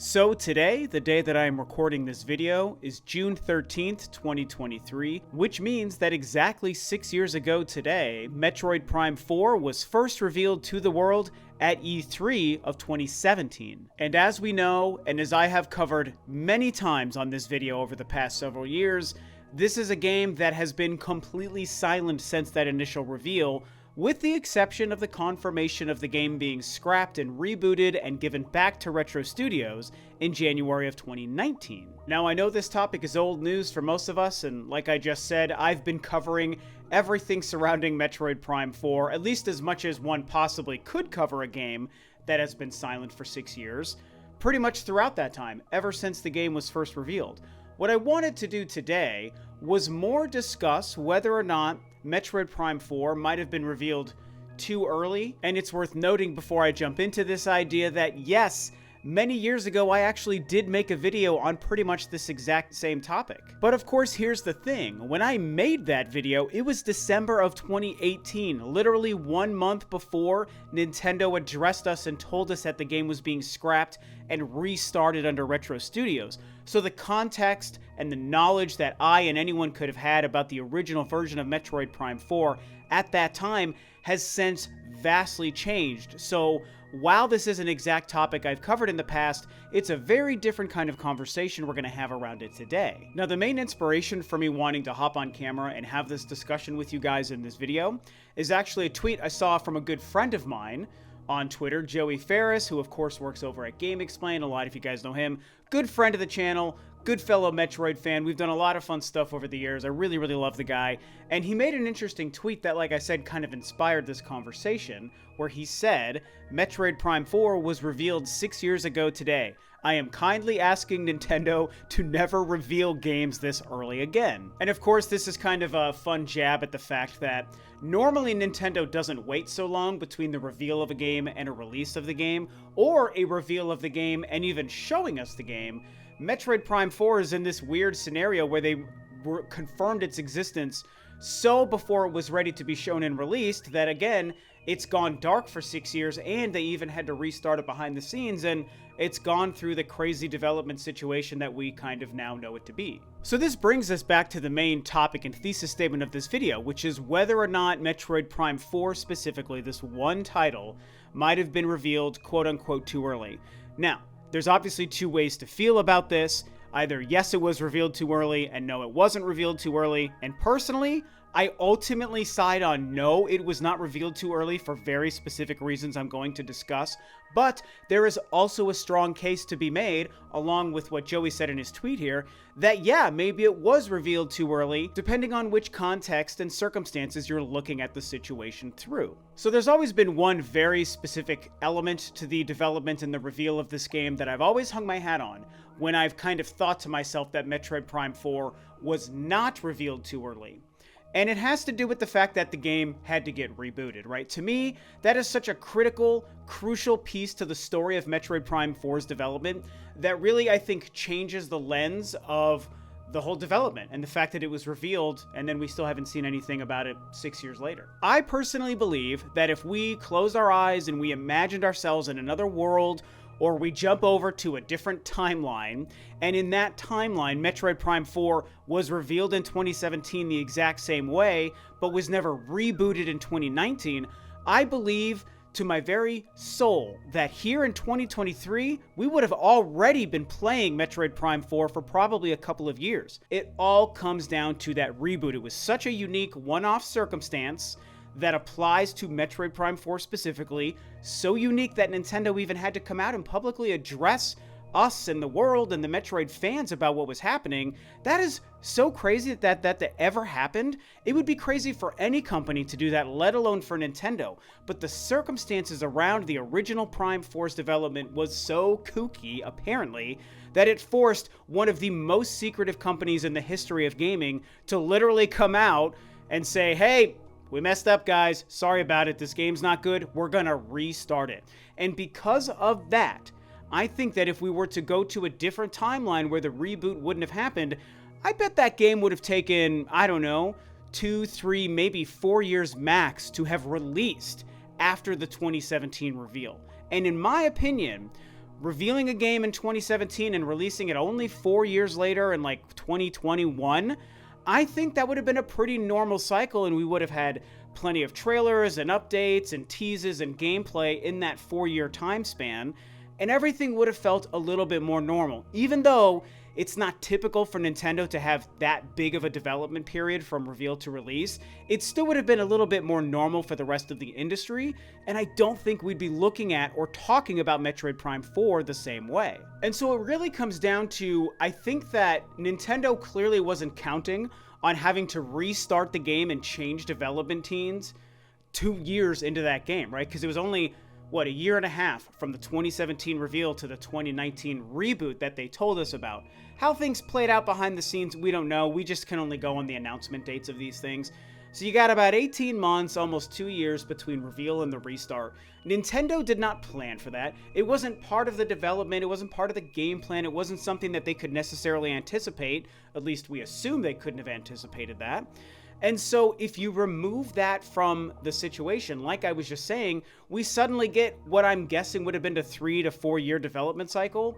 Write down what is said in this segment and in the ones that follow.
So today, the day that I am recording this video, is June 13th, 2023, which means that exactly 6 years ago today, Metroid Prime 4 was first revealed to the world at E3 of 2017. And as we know, and as I have covered many times on this video over the past several years, this is a game that has been completely silent since that initial reveal, with the exception of the confirmation of the game being scrapped and rebooted and given back to Retro Studios in January of 2019. Now, I know this topic is old news for most of us, and like I just said, I've been covering everything surrounding Metroid Prime 4, at least as much as one possibly could cover a game that has been silent for 6 years, pretty much throughout that time, ever since the game was first revealed. What I wanted to do today was more discuss whether or not Metroid Prime 4 might have been revealed too early, and it's worth noting before I jump into this idea that yes, many years ago I actually did make a video on pretty much this exact same topic. But of course, here's the thing, when I made that video, it was December of 2018, literally 1 month before Nintendo addressed us and told us that the game was being scrapped and restarted under Retro Studios. So the context and the knowledge that I and anyone could have had about the original version of Metroid Prime 4 at that time has since vastly changed. So while this is an exact topic I've covered in the past, it's a very different kind of conversation we're going to have around it today. Now, the main inspiration for me wanting to hop on camera and have this discussion with you guys in this video is actually a tweet I saw from a good friend of mine on Twitter, Joey Ferris, who of course works over at Game Explain. A lot of you guys know him. Good friend of the channel, good fellow Metroid fan. We've done a lot of fun stuff over the years. I really love the guy. And he made an interesting tweet that, like I said, kind of inspired this conversation, where he said, Metroid Prime 4 was revealed 6 years ago today. I am kindly asking Nintendo to never reveal games this early again. And of course, this is kind of a fun jab at the fact that normally Nintendo doesn't wait so long between the reveal of a game and a release of the game, or a reveal of the game and even showing us the game. Metroid Prime 4 is in this weird scenario where they confirmed its existence so before it was ready to be shown and released that, again, it's gone dark for 6 years, and they even had to restart it behind the scenes, and it's gone through the crazy development situation that we kind of now know it to be. So this brings us back to the main topic and thesis statement of this video, which is whether or not Metroid Prime 4, specifically this one title, might have been revealed quote-unquote too early. Now, there's obviously two ways to feel about this. Either yes, it was revealed too early, and no, it wasn't revealed too early. And personally, I ultimately side on no, it was not revealed too early for very specific reasons I'm going to discuss. But there is also a strong case to be made, along with what Joey said in his tweet here, that yeah, maybe it was revealed too early, depending on which context and circumstances you're looking at the situation through. So there's always been one very specific element to the development and the reveal of this game that I've always hung my hat on, when I've kind of thought to myself that Metroid Prime 4 was not revealed too early. And it has to do with the fact that the game had to get rebooted, right? To me, that is such a critical, crucial piece to the story of Metroid Prime 4's development that really, I think, changes the lens of the whole development and the fact that it was revealed and then we still haven't seen anything about it 6 years later. I personally believe that if we closed our eyes and we imagined ourselves in another world, or we jump over to a different timeline, and in that timeline, Metroid Prime 4 was revealed in 2017 the exact same way, but was never rebooted in 2019, I believe to my very soul that here in 2023, we would have already been playing Metroid Prime 4 for probably a couple of years. It all comes down to that reboot. It was such a unique one-off circumstance that applies to Metroid Prime 4 specifically, so unique that Nintendo even had to come out and publicly address us and the world and the Metroid fans about what was happening. That is so crazy that ever happened. It would be crazy for any company to do that, let alone for Nintendo. But the circumstances around the original Prime 4's development was so kooky, apparently, that it forced one of the most secretive companies in the history of gaming to literally come out and say, hey, we messed up, guys. Sorry about it. This game's not good. We're gonna restart it. And because of that, I think that if we were to go to a different timeline where the reboot wouldn't have happened, I bet that game would have taken, I don't know, 2, 3, maybe 4 years max to have released after the 2017 reveal. And in my opinion, revealing a game in 2017 and releasing it only 4 years later in like 2021, I think that would have been a pretty normal cycle, and we would have had plenty of trailers and updates and teases and gameplay in that 4-year time span, and everything would have felt a little bit more normal. Even though it's not typical for Nintendo to have that big of a development period from reveal to release, it still would have been a little bit more normal for the rest of the industry, and I don't think we'd be looking at or talking about Metroid Prime 4 the same way. And so it really comes down to, I think that Nintendo clearly wasn't counting on having to restart the game and change development teams 2 years into that game, right? Because it was only, a year and a half from the 2017 reveal to the 2019 reboot that they told us about. How things played out behind the scenes, we don't know. We just can only go on the announcement dates of these things. So you got about 18 months, almost 2 years between reveal and the restart. Nintendo did not plan for that. It wasn't part of the development. It wasn't part of the game plan. It wasn't something that they could necessarily anticipate. At least we assume they couldn't have anticipated that. And so if you remove that from the situation, like I was just saying, we suddenly get what I'm guessing would have been a 3 to 4 year development cycle.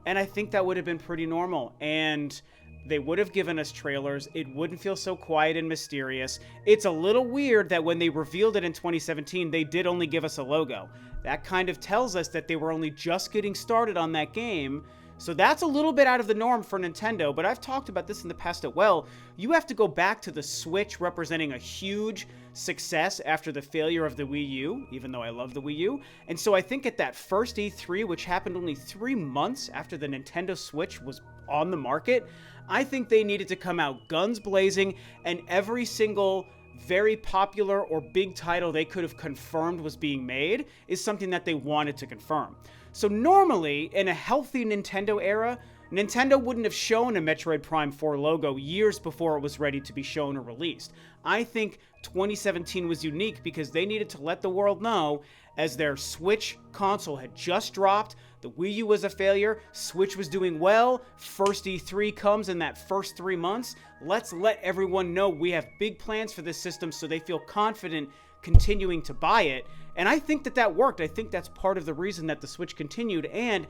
And I think that would have been pretty normal. And they would have given us trailers. It wouldn't feel so quiet and mysterious. It's a little weird that when they revealed it in 2017, they did only give us a logo. That kind of tells us that they were only just getting started on that game. So that's a little bit out of the norm for Nintendo, but I've talked about this in the past as well. You have to go back to the Switch representing a huge success after the failure of the Wii U, even though I love the Wii U. And so I think at that first E3, which happened only 3 months after the Nintendo Switch was on the market, I think they needed to come out guns blazing, and every single very popular or big title they could have confirmed was being made is something that they wanted to confirm. So normally, in a healthy Nintendo era, Nintendo wouldn't have shown a Metroid Prime 4 logo years before it was ready to be shown or released. I think 2017 was unique because they needed to let the world know, as their Switch console had just dropped, the Wii U was a failure, Switch was doing well, first E3 comes in that first 3 months, let's let everyone know we have big plans for this system so they feel confident continuing to buy it. And I think that that worked. I think that's part of the reason that the Switch continued. And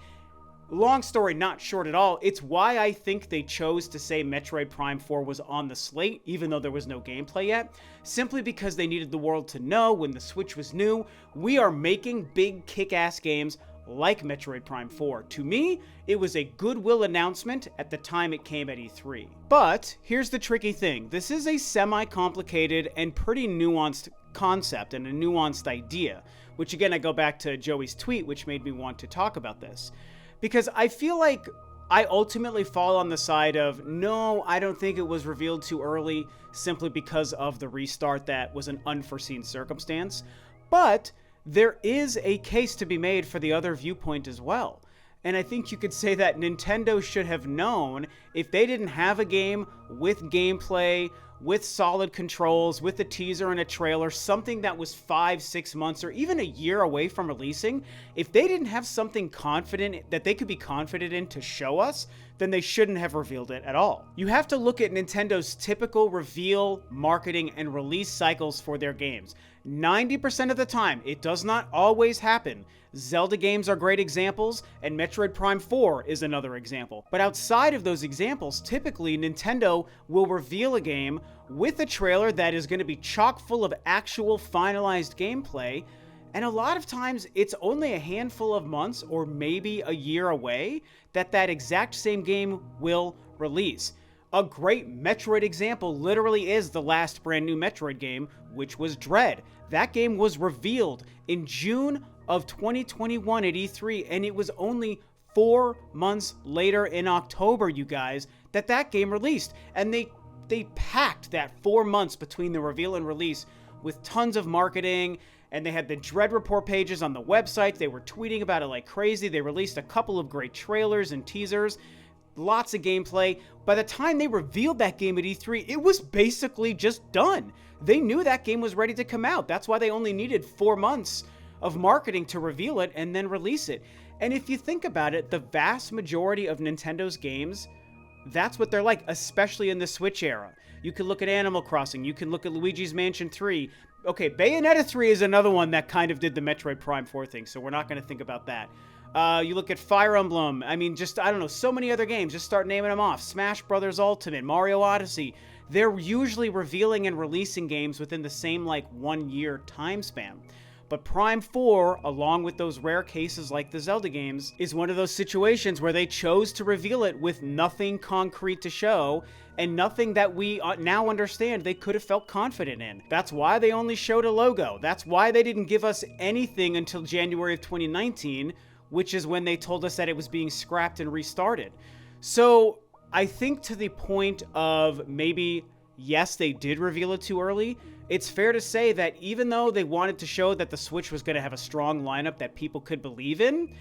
long story not short at all, it's why I think they chose to say Metroid Prime 4 was on the slate, even though there was no gameplay yet, simply because they needed the world to know when the Switch was new, we are making big kick-ass games like Metroid Prime 4. To me, it was a goodwill announcement at the time it came at E3. But here's the tricky thing. This is a semi-complicated and pretty nuanced concept and a nuanced idea, which again, I go back to Joey's tweet, which made me want to talk about this. Because I feel like I ultimately fall on the side of, no, I don't think it was revealed too early simply because of the restart that was an unforeseen circumstance. But there is a case to be made for the other viewpoint as well. And I think you could say that Nintendo should have known, if they didn't have a game with gameplay, with solid controls, with a teaser and a trailer, something that was 5-6 months or even a year away from releasing, if they didn't have something confident that they could be confident in to show us, then they shouldn't have revealed it at all. You have to look at Nintendo's typical reveal, marketing, and release cycles for their games. 90% of the time, it does not always happen. Zelda games are great examples, and Metroid Prime 4 is another example. But outside of those examples, typically Nintendo will reveal a game with a trailer that is going to be chock full of actual finalized gameplay, and a lot of times it's only a handful of months or maybe a year away that that exact same game will release. A great Metroid example literally is the last brand new Metroid game, which was Dread. That game was revealed in June of 2021 at E3, and it was only 4 months later in October, you guys, that game released. And they packed that 4 months between the reveal and release with tons of marketing, and they had the Dread report pages on the website. They were tweeting about it like crazy. They released a couple of great trailers and teasers, lots of gameplay. By the time they revealed that game at E3, it was basically just done. They knew that game was ready to come out. That's why they only needed 4 months of marketing to reveal it and then release it. And if you think about it, the vast majority of Nintendo's games, that's what they're like, especially in the Switch era. You can look at Animal Crossing, you can look at Luigi's Mansion 3. Okay, Bayonetta 3 is another one that kind of did the Metroid Prime 4 thing, so we're not going to think about that. You look at Fire Emblem. I mean, just, I don't know, so many other games. Just start naming them off. Smash Brothers Ultimate, Mario Odyssey. They're usually revealing and releasing games within the same, like, 1 year time span. But Prime 4, along with those rare cases like the Zelda games, is one of those situations where they chose to reveal it with nothing concrete to show, and nothing that we now understand they could have felt confident in. That's why they only showed a logo. That's why they didn't give us anything until January of 2019, which is when they told us that it was being scrapped and restarted. So I think to the point of maybe, yes, they did reveal it too early, it's fair to say that even though they wanted to show that the Switch was going to have a strong lineup that people could believe in,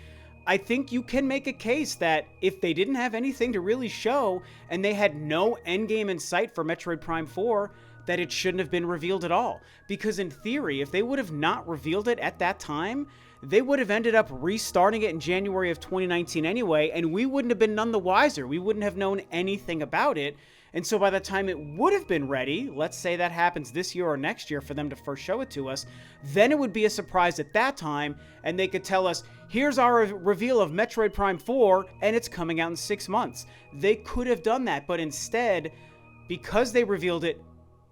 I think you can make a case that if they didn't have anything to really show and they had no endgame in sight for Metroid Prime 4, that it shouldn't have been revealed at all. Because in theory, if they would have not revealed it at that time, they would have ended up restarting it in January of 2019 anyway, and we wouldn't have been none the wiser. We wouldn't have known anything about it. And so by the time it would have been ready, let's say that happens this year or next year for them to first show it to us, then it would be a surprise at that time, and they could tell us, here's our reveal of Metroid Prime 4, and it's coming out in 6 months. They could have done that, but instead, because they revealed it,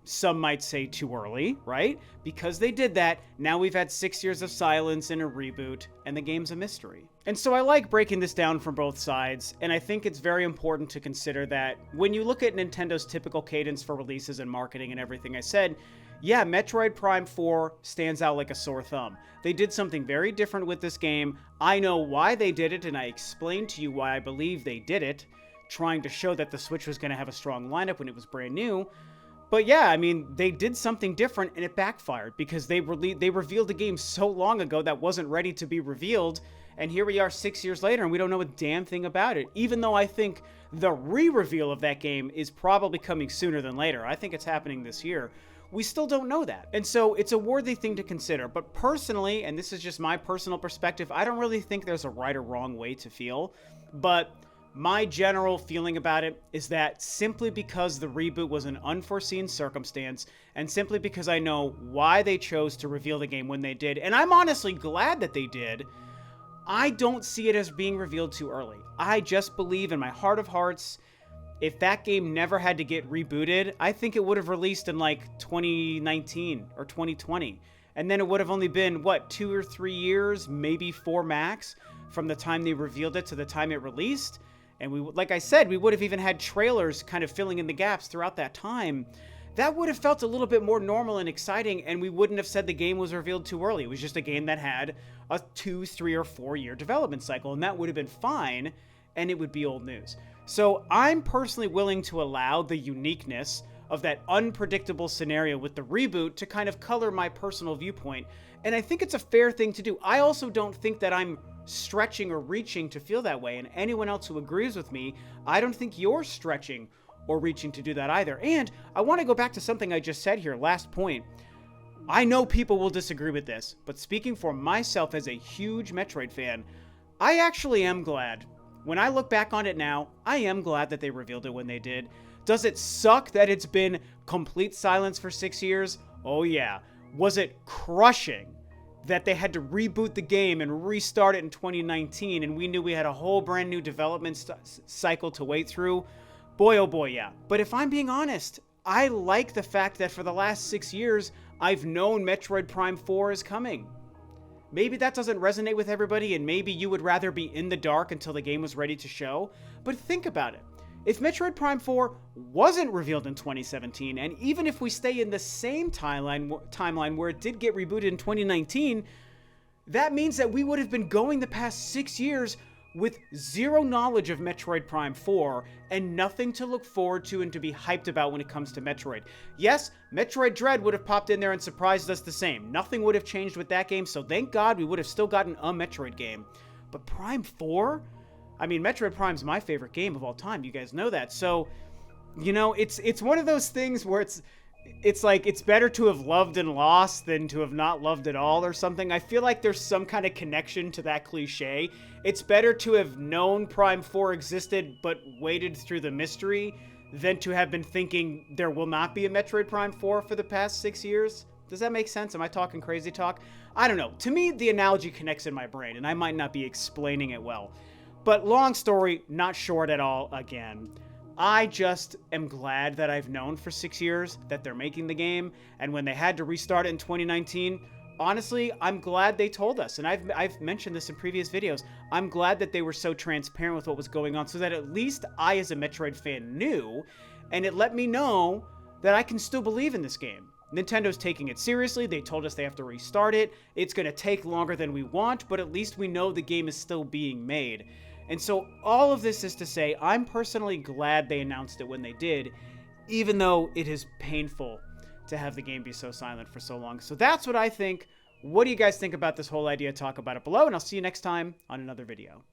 some might say too early, right? Because they did that, now we've had 6 years of silence and a reboot, and the game's a mystery. And so I like breaking this down from both sides, and I think it's very important to consider that when you look at Nintendo's typical cadence for releases and marketing and everything I said, yeah, Metroid Prime 4 stands out like a sore thumb. They did something very different with this game. I know why they did it, and I explained to you why I believe they did it, trying to show that the Switch was going to have a strong lineup when it was brand new. But yeah, I mean, they did something different and it backfired because they revealed a game so long ago that wasn't ready to be revealed, and here we are 6 years later and we don't know a damn thing about it. Even though I think the re-reveal of that game is probably coming sooner than later. I think it's happening this year. We still don't know that. And so it's a worthy thing to consider. But personally, and this is just my personal perspective, I don't really think there's a right or wrong way to feel. But my general feeling about it is that simply because the reboot was an unforeseen circumstance, and simply because I know why they chose to reveal the game when they did, and I'm honestly glad that they did, I don't see it as being revealed too early. I just believe in my heart of hearts, if that game never had to get rebooted, I think it would have released in like 2019 or 2020. And then it would have only been, what, 2 or 3 years, maybe 4 max, from the time they revealed it to the time it released. And we, like I said, we would have even had trailers kind of filling in the gaps throughout that time. That would have felt a little bit more normal and exciting, and we wouldn't have said the game was revealed too early. It was just a game that had a 2, 3, or 4 year development cycle, and that would have been fine, and it would be old news. So I'm personally willing to allow the uniqueness of that unpredictable scenario with the reboot to kind of color my personal viewpoint, and I think it's a fair thing to do. I also don't think that I'm stretching or reaching to feel that way, and anyone else who agrees with me, I don't think you're stretching or reaching to do that either. And I want to go back to something I just said here, last point. I know people will disagree with this, but speaking for myself as a huge Metroid fan, I actually am glad. When I look back on it now, I am glad that they revealed it when they did. Does it suck that it's been complete silence for 6 years? Oh yeah. Was it crushing that they had to reboot the game and restart it in 2019 and we knew we had a whole brand new development cycle to wait through? Boy, oh boy, yeah. But if I'm being honest, I like the fact that for the last 6 years, I've known Metroid Prime 4 is coming. Maybe that doesn't resonate with everybody, and maybe you would rather be in the dark until the game was ready to show. But think about it. If Metroid Prime 4 wasn't revealed in 2017, and even if we stay in the same timeline where it did get rebooted in 2019, that means that we would have been going the past 6 years with zero knowledge of Metroid Prime 4 and nothing to look forward to and to be hyped about when it comes to Metroid. Yes, Metroid Dread would have popped in there and surprised us the same. Nothing would have changed with that game, so thank God we would have still gotten a Metroid game. But Prime 4? I mean, Metroid Prime's my favorite game of all time. You guys know that. So, you know, it's one of those things where it's like it's better to have loved and lost than to have not loved at all or something. I feel like there's some kind of connection to that cliche. It's better to have known Prime 4 existed but waited through the mystery than to have been thinking there will not be a Metroid Prime 4 for the past 6 years. Does that make sense? Am I talking crazy talk? I don't know. To me, the analogy connects in my brain, and I might not be explaining it well. But long story, not short at all again. I just am glad that I've known for 6 years that they're making the game, and when they had to restart it in 2019, honestly, I'm glad they told us. And I've mentioned this in previous videos. I'm glad that they were so transparent with what was going on so that at least I, as a Metroid fan, knew, and it let me know that I can still believe in this game. Nintendo's taking it seriously. They told us they have to restart it. It's going to take longer than we want, but at least we know the game is still being made. And so all of this is to say, I'm personally glad they announced it when they did, even though it is painful to have the game be so silent for so long. So that's what I think. What do you guys think about this whole idea? Talk about it below, and I'll see you next time on another video.